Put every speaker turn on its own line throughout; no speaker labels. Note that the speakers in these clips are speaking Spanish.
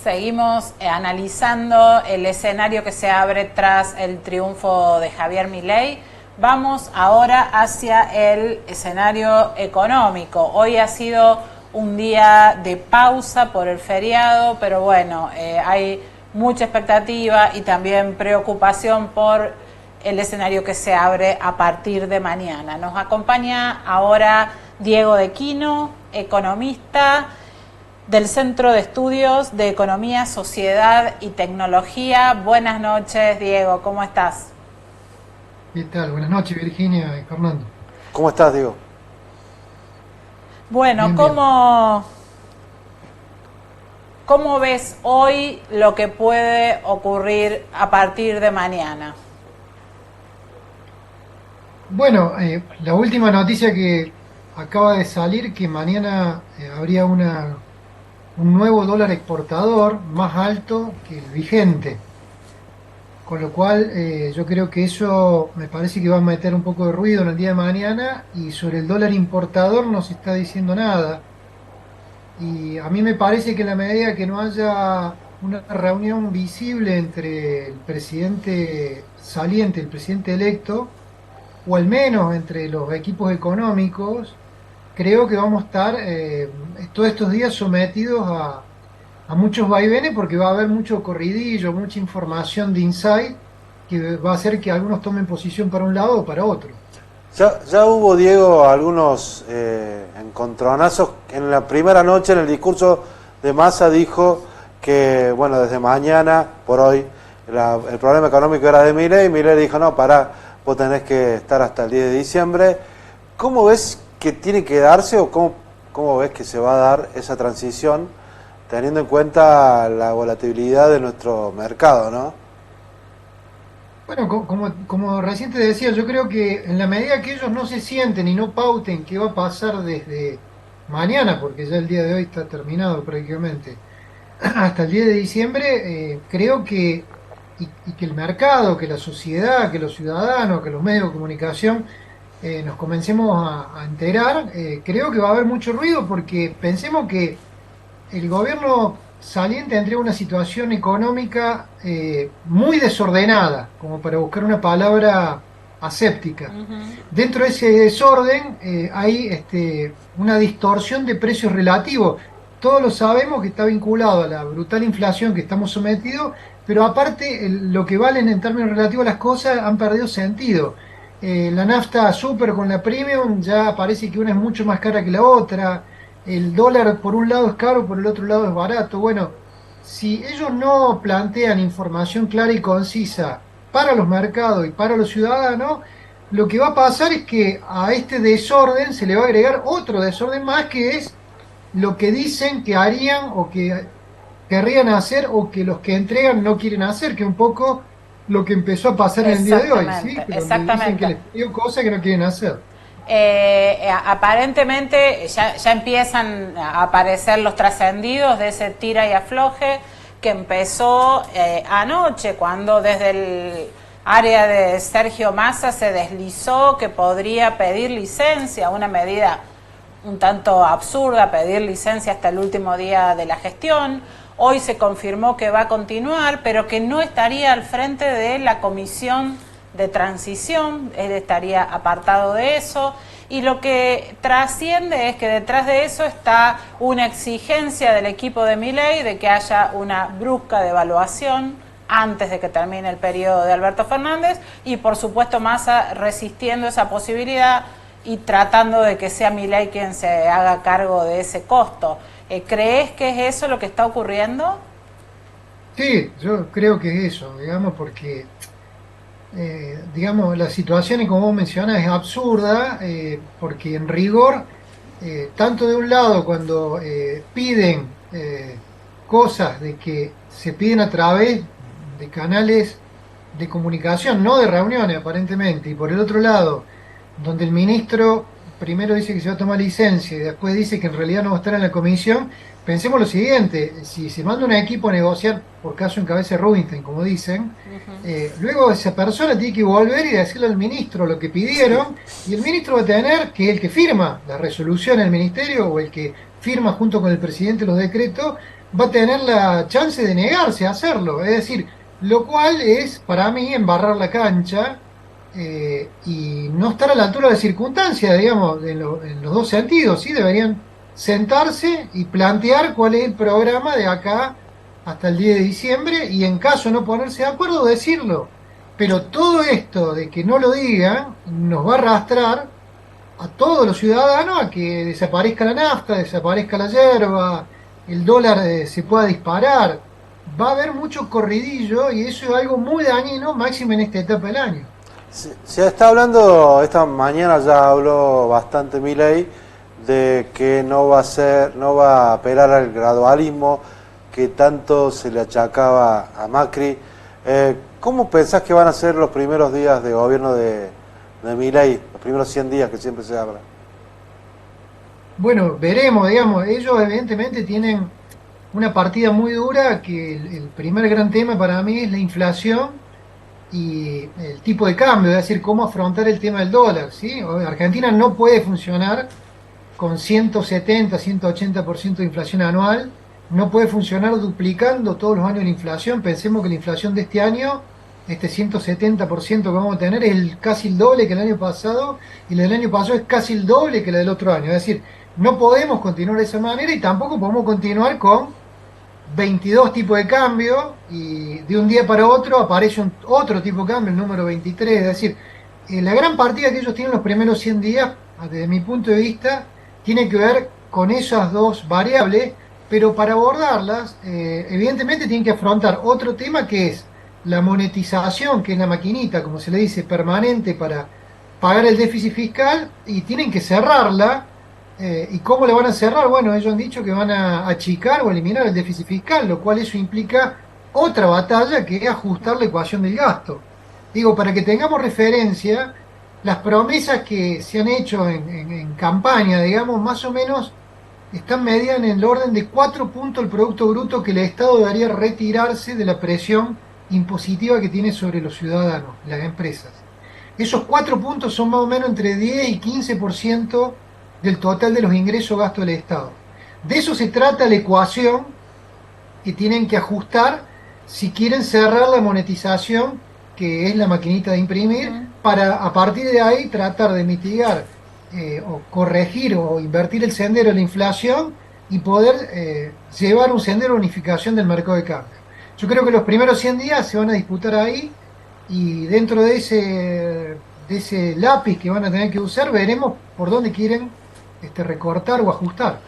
Seguimos analizando el escenario que se abre tras el triunfo de Javier Milei. Vamos ahora hacia el escenario económico. Hoy ha sido un día de pausa por el feriado, pero bueno, hay mucha expectativa y también preocupación por el escenario que se abre a partir de mañana. Nos acompaña ahora Diego de Quino, economista del Centro de Estudios de Economía, Sociedad y Tecnología. Buenas noches, Diego, ¿cómo estás?
¿Qué tal? Buenas noches, Virginia y Fernando.
¿Cómo estás, Diego?
Bueno,
Bien, bien.
¿cómo ves hoy lo que puede ocurrir a partir de mañana?
Bueno, la última noticia que acaba de salir, que mañana habría un nuevo dólar exportador más alto que el vigente, con lo cual yo creo que eso me parece que va a meter un poco de ruido en el día de mañana y sobre el dólar importador no se está diciendo nada. Y a mí me parece que en la medida que no haya una reunión visible entre el presidente saliente y el presidente electo, o al menos entre los equipos económicos, creo que vamos a estar todos estos días sometidos a muchos vaivenes porque va a haber mucho corridillo, mucha información de insight que va a hacer que algunos tomen posición para un lado o para otro.
Ya hubo, Diego, algunos encontronazos. En la primera noche, en el discurso de Massa, dijo que, bueno, desde mañana, por hoy, el problema económico era de Milei. Milei dijo, no, pará, vos tenés que estar hasta el 10 de diciembre. ¿Cómo ves que tiene que darse o cómo ves que se va a dar esa transición, teniendo en cuenta la volatilidad de nuestro mercado, ¿no?
Bueno, como recién te decía, yo creo que en la medida que ellos no se sienten y no pauten qué va a pasar desde mañana, porque ya el día de hoy está terminado prácticamente, hasta el 10 de diciembre, creo que, y que el mercado, que la sociedad, que los ciudadanos, que los medios de comunicación nos comencemos a enterar, creo que va a haber mucho ruido porque pensemos que el gobierno saliente tendría una situación económica muy desordenada, como para buscar una palabra aséptica. Dentro de ese desorden hay una distorsión de precios relativos. Todos lo sabemos que está vinculado a la brutal inflación que estamos sometidos, pero aparte lo que valen en términos relativos las cosas han perdido sentido. La nafta super con la premium ya parece que una es mucho más cara que la otra. El dólar por un lado es caro, por el otro lado es barato. Bueno, si ellos no plantean información clara y concisa para los mercados y para los ciudadanos, lo que va a pasar es que a este desorden se le va a agregar otro desorden más, que es lo que dicen que harían o que querrían hacer o que los que entregan no quieren hacer, que es un poco lo que empezó a pasar en el día de hoy, ¿sí?
Exactamente,
Que donde dicen que
exactamente.
les pidió cosas que no quieren hacer.
Aparentemente ya empiezan a aparecer los trascendidos de ese tira y afloje que empezó anoche, cuando desde el área de Sergio Massa se deslizó que podría pedir licencia, una medida un tanto absurda, pedir licencia hasta el último día de la gestión. Hoy se confirmó que va a continuar, pero que no estaría al frente de la comisión de transición, él estaría apartado de eso, y lo que trasciende es que detrás de eso está una exigencia del equipo de Milei de que haya una brusca devaluación antes de que termine el periodo de Alberto Fernández, y por supuesto Massa resistiendo esa posibilidad y tratando de que sea Milei quien se haga cargo de ese costo. ¿Crees que es eso lo que está ocurriendo?
Sí, yo creo que es eso, digamos, porque digamos, la situación, y como vos mencionás, es absurda, porque en rigor, tanto de un lado, cuando piden cosas de que se piden a través de canales de comunicación, no de reuniones aparentemente, y por el otro lado, donde el ministro primero dice que se va a tomar licencia y después dice que en realidad no va a estar en la comisión, pensemos lo siguiente: si se manda un equipo a negociar, por caso en cabeza de Rubinstein, como dicen, luego esa persona tiene que volver y decirle al ministro lo que
Sí.
pidieron, y el ministro va a tener, que es el que firma la resolución del ministerio o el que firma junto con el presidente los decretos, va a tener la chance de negarse a hacerlo. Es decir, lo cual es para mí embarrar la cancha y no estar a la altura de circunstancias, digamos, en los dos sentidos. ¿Sí? Deberían sentarse y plantear cuál es el programa de acá hasta el 10 de diciembre y en caso de no ponerse de acuerdo, decirlo. Pero todo esto de que no lo digan nos va a arrastrar a todos los ciudadanos a que desaparezca la nafta, desaparezca la yerba, el dólar se pueda disparar. Va a haber mucho corridillo y eso es algo muy dañino, máximo en esta etapa del año.
Se está hablando, esta mañana ya habló bastante Milei, de que no va a apelar al gradualismo que tanto se le achacaba a Macri. ¿Cómo pensás que van a ser los primeros días de gobierno de Milei, los primeros 100 días que siempre se habla?
Bueno, veremos, digamos, ellos evidentemente tienen una partida muy dura que el primer gran tema para mí es la inflación y el tipo de cambio, es decir, cómo afrontar el tema del dólar, ¿sí? Argentina no puede funcionar con 170, 180% de inflación anual, no puede funcionar duplicando todos los años la inflación. Pensemos que la inflación de este año, este 170% que vamos a tener, es casi el doble que el año pasado, y la del año pasado es casi el doble que la del otro año. Es decir, no podemos continuar de esa manera y tampoco podemos continuar con 22 tipos de cambio y de un día para otro aparece otro tipo de cambio, el número 23. Es decir, la gran partida que ellos tienen los primeros 100 días, desde mi punto de vista, tiene que ver con esas dos variables, pero para abordarlas, evidentemente tienen que afrontar otro tema que es la monetización, que es la maquinita, como se le dice, permanente para pagar el déficit fiscal, y tienen que cerrarla. ¿Y cómo le van a cerrar? Bueno, ellos han dicho que van a achicar o eliminar el déficit fiscal, lo cual eso implica otra batalla que es ajustar la ecuación del gasto. Digo, para que tengamos referencia, las promesas que se han hecho en campaña, digamos, más o menos están medidas en el orden de 4 puntos el Producto Bruto que el Estado debería retirarse de la presión impositiva que tiene sobre los ciudadanos, las empresas. Esos 4 puntos son más o menos entre 10 y 15% del total de los ingresos o gastos del Estado. De eso se trata la ecuación que tienen que ajustar si quieren cerrar la monetización, que es la maquinita de imprimir, para a partir de ahí tratar de mitigar o corregir o invertir el sendero de la inflación y poder llevar un sendero de unificación del mercado de cambio. Yo creo que los primeros 100 días se van a disputar ahí y dentro de ese lápiz que van a tener que usar veremos por dónde quieren recortar o ajustar.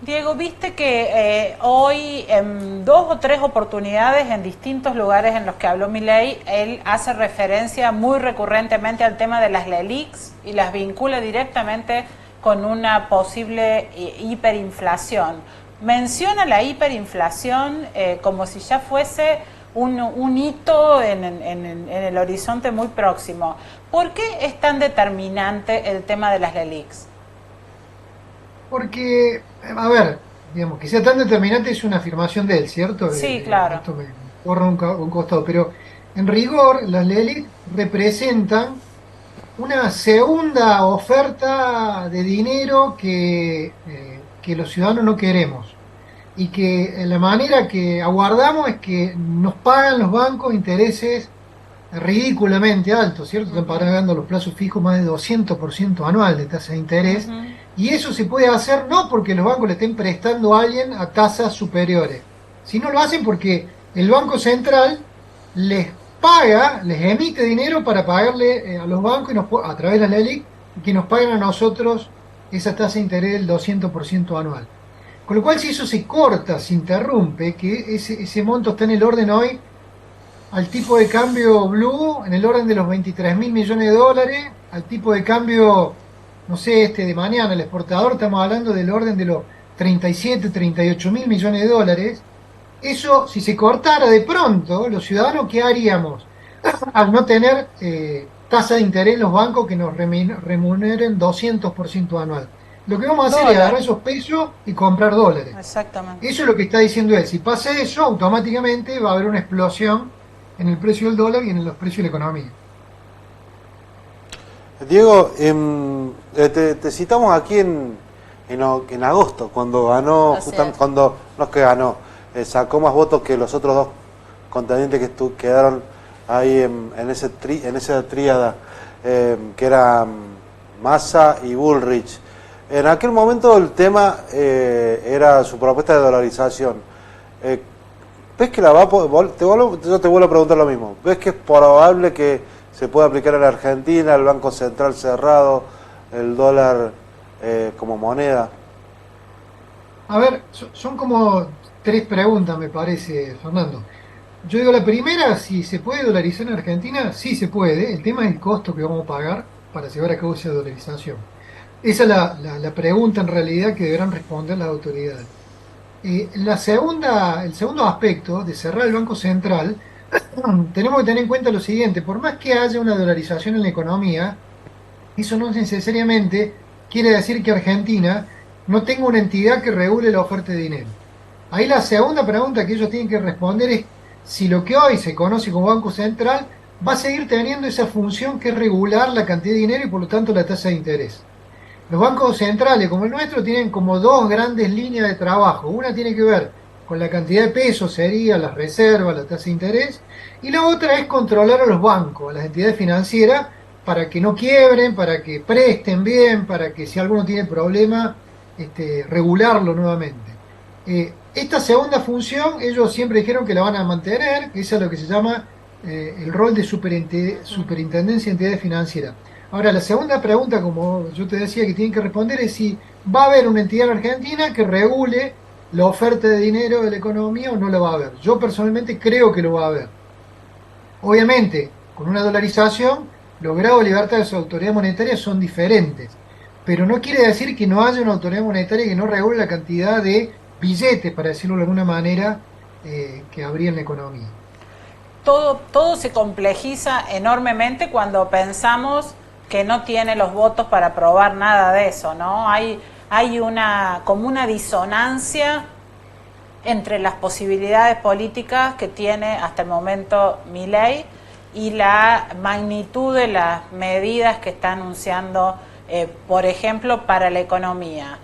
Diego, viste que hoy en 2 o 3 oportunidades en distintos lugares en los que habló Milei, él hace referencia muy recurrentemente al tema de las LELIQs y las vincula directamente con una posible hiperinflación. Menciona la hiperinflación como si ya fuese un hito en el horizonte muy próximo. ¿Por qué es tan determinante el tema de las LELIQs?
Porque, a ver, digamos, que sea tan determinante es una afirmación de él, ¿cierto?
Sí, claro.
Esto me corre un costado, pero en rigor las LELIQ representan una segunda oferta de dinero que los ciudadanos no queremos y que la manera que aguardamos es que nos pagan los bancos intereses ridículamente altos, ¿cierto? Están pagando los plazos fijos más de 200% anual de tasa de interés. Y eso se puede hacer no porque los bancos le estén prestando a alguien a tasas superiores, sino lo hacen porque el Banco Central les paga, les emite dinero para pagarle a los bancos a través de la LELIQ y que nos paguen a nosotros esa tasa de interés del 200% anual. Con lo cual, si eso se corta, se interrumpe, que ese monto está en el orden hoy al tipo de cambio blue en el orden de los 23.000 millones de dólares, al tipo de cambio, no sé, de mañana, el exportador, estamos hablando del orden de los 37, 38.000 millones de dólares. Eso, si se cortara de pronto, los ciudadanos, ¿qué haríamos? Al no tener tasa de interés en los bancos que nos remuneren 200% anual. Lo que vamos a hacer es agarrar esos pesos y comprar dólares.
Exactamente.
Eso es lo que está diciendo él. Si pasa eso, automáticamente va a haber una explosión en el precio del dólar y en los precios de la economía.
Diego, te citamos aquí en en agosto, cuando ganó, cuando no es que ganó, sacó más votos que los otros dos contendientes que quedaron ahí en esa tríada, que era Massa y Bullrich. En aquel momento el tema era su propuesta de dolarización. ¿Ves que yo te vuelvo a preguntar lo mismo? ¿Ves que es probable que se pueda aplicar en la Argentina, el Banco Central cerrado, el dólar como moneda?
A ver, son como tres preguntas, me parece, Fernando. Yo digo, la primera, si se puede dolarizar en Argentina, sí se puede. El tema es el costo que vamos a pagar para llevar a cabo esa dolarización. Esa es la pregunta en realidad que deberán responder las autoridades. El segundo aspecto de cerrar el Banco Central, tenemos que tener en cuenta lo siguiente: por más que haya una dolarización en la economía, eso no necesariamente quiere decir que Argentina no tenga una entidad que regule la oferta de dinero. Ahí la segunda pregunta que ellos tienen que responder es si lo que hoy se conoce como Banco Central va a seguir teniendo esa función que es regular la cantidad de dinero y por lo tanto la tasa de interés. Los bancos centrales como el nuestro tienen como dos grandes líneas de trabajo. Una tiene que ver con la cantidad de pesos, sería las reservas, la tasa de interés, y la otra es controlar a los bancos, a las entidades financieras, para que no quiebren, para que presten bien, para que si alguno tiene problema, regularlo nuevamente. Esta segunda función ellos siempre dijeron que la van a mantener, que esa es lo que se llama el rol de superintendencia de entidades financieras. Ahora, la segunda pregunta, como yo te decía, que tienen que responder es si va a haber una entidad en Argentina que regule la oferta de dinero de la economía o no la va a haber. Yo personalmente creo que lo va a haber. Obviamente, con una dolarización, los grados de libertad de su autoridad monetaria son diferentes, pero no quiere decir que no haya una autoridad monetaria que no regule la cantidad de billetes, para decirlo de alguna manera, que habría en la economía.
Todo se complejiza enormemente cuando pensamos que no tiene los votos para aprobar nada de eso, ¿no? Hay como una disonancia entre las posibilidades políticas que tiene hasta el momento Milei y la magnitud de las medidas que está anunciando, por ejemplo, para la economía.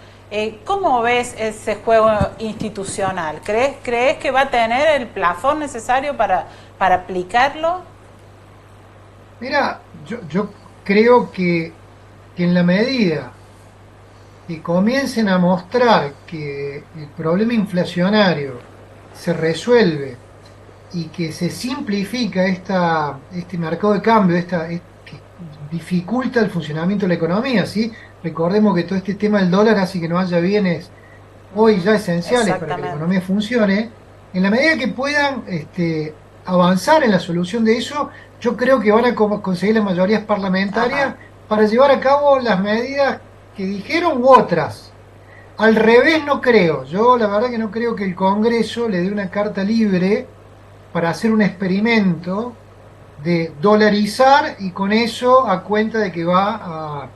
¿Cómo ves ese juego institucional? ¿Crees que va a tener el plafón necesario para aplicarlo?
Mira, yo creo que en la medida que comiencen a mostrar que el problema inflacionario se resuelve y que se simplifica este mercado de cambio, que dificulta el funcionamiento de la economía, ¿sí? Recordemos que todo este tema del dólar hace que no haya bienes hoy ya esenciales para que la economía funcione. En la medida que puedan avanzar en la solución de eso, yo creo que van a conseguir las mayorías parlamentarias para llevar a cabo las medidas que dijeron u otras. Al revés no creo. Yo la verdad que no creo que el Congreso le dé una carta libre para hacer un experimento de dolarizar y con eso a cuenta de que va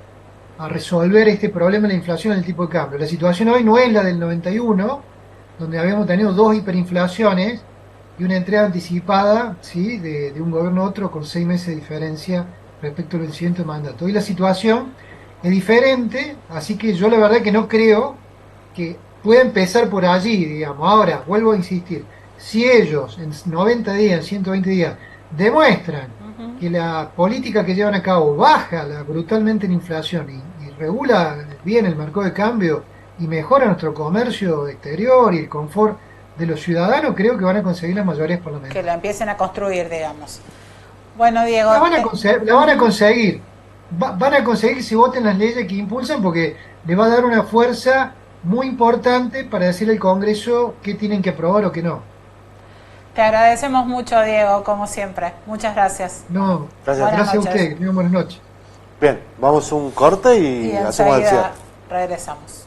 a resolver este problema de la inflación del tipo de cambio. La situación hoy no es la del 91, donde habíamos tenido dos hiperinflaciones y una entrega anticipada, ¿sí?, de un gobierno a otro con 6 meses de diferencia respecto al vencimiento de mandato. Hoy la situación es diferente, así que yo la verdad que no creo que pueda empezar por allí, digamos. Ahora, vuelvo a insistir, si ellos en 90 días, en 120 días, demuestran que la política que llevan a cabo baja brutalmente la inflación y regula bien el mercado de cambio y mejora nuestro comercio exterior y el confort de los ciudadanos, creo que van a conseguir las mayorías parlamentarias.
Que la empiecen a construir, digamos. Bueno, Diego...
La van a conseguir. Van a conseguir que se voten las leyes que impulsan, porque le va a dar una fuerza muy importante para decirle al Congreso qué tienen que aprobar o qué no.
Te agradecemos mucho, Diego, como siempre. Muchas gracias.
No, gracias a usted. Que tengan buenas noches.
Bien, vamos a un corte y hacemos el cierre.
Regresamos.